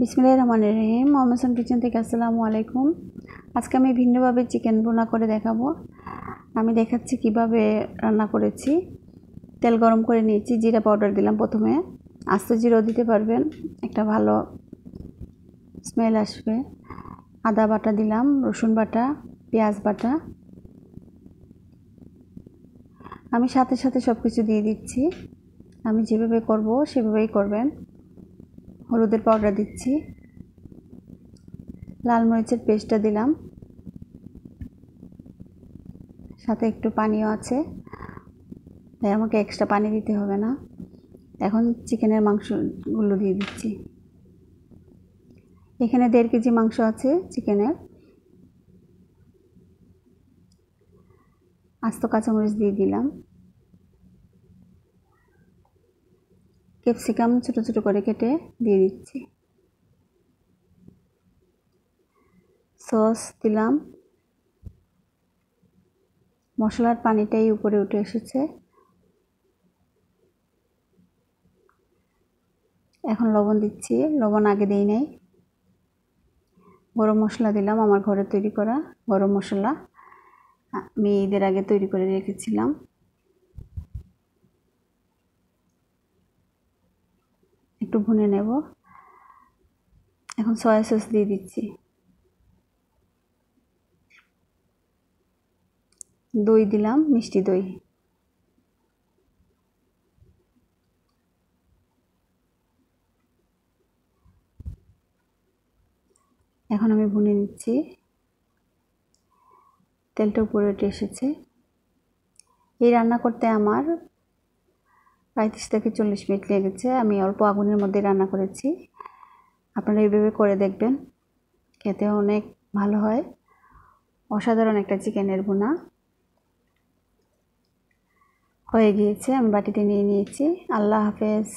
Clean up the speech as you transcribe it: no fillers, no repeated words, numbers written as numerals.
বিসমিল্লাহির রহমানির রহিম। মোহাম্মদ হাসান কিচেন থেকে আসসালামু আলাইকুম। আজকে আমি ভিন্নভাবে চিকেন ভুনা করে দেখাবো। আমি দেখাচ্ছি কিভাবে রান্না করেছি। তেল গরম করে নিয়েছি, জিরা পাউডার দিলাম প্রথমে, আস্ত জিরাও দিতে পারবেন, একটা ভালো স্মেল আসবে। আদা বাটা দিলাম, রসুন বাটা, পেঁয়াজ বাটা। আমি সাথে সাথে সব কিছু দিয়ে দিচ্ছি। আমি যেভাবে করব সেভাবেই করবেন। হলুদের পাউডার দিচ্ছি, লাল মরিচের পেস্টটা দিলাম, সাথে একটু পানিও আছে, তাই আমাকে এক্সট্রা পানি দিতে হবে না। এখন চিকেনের মাংসগুলো দিয়ে দিচ্ছি। এখানে 1.5 কেজি মাংস আছে চিকেনের। আস্ত কাঁচামরিচ দিয়ে দিলাম, ক্যাপসিকাম ছোট ছোট করে কেটে দিয়ে দিচ্ছি, সস দিলাম। মশলার পানিটাই উপরে উঠে এসেছে। এখন লবণ দিচ্ছি, লবণ আগে দেই নাই। গরম মশলা দিলাম, আমার ঘরে তৈরি করা গরম মশলা, আমি ঈদের আগে তৈরি করে রেখেছিলাম। একটু ভুনে নেব। এখন সয়া সস দিয়ে দিচ্ছি, দই দিলাম, মিষ্টি দই। এখন আমি ভুনে নিচ্ছি। তেলটা উপরে উঠে এসেছে। এই রান্না করতে আমার 35 থেকে 40 মিনিট লেগেছে। আমি অল্প আগুনের মধ্যে রান্না করেছি। আপনারা এইভাবে করে দেখবেন, খেতে অনেক ভালো হয়। অসাধারণ একটা চিকেনের ভুনা হয়ে গিয়েছে। আমি বাটিতে নিয়ে নিয়েছি। আল্লাহ হাফেজ।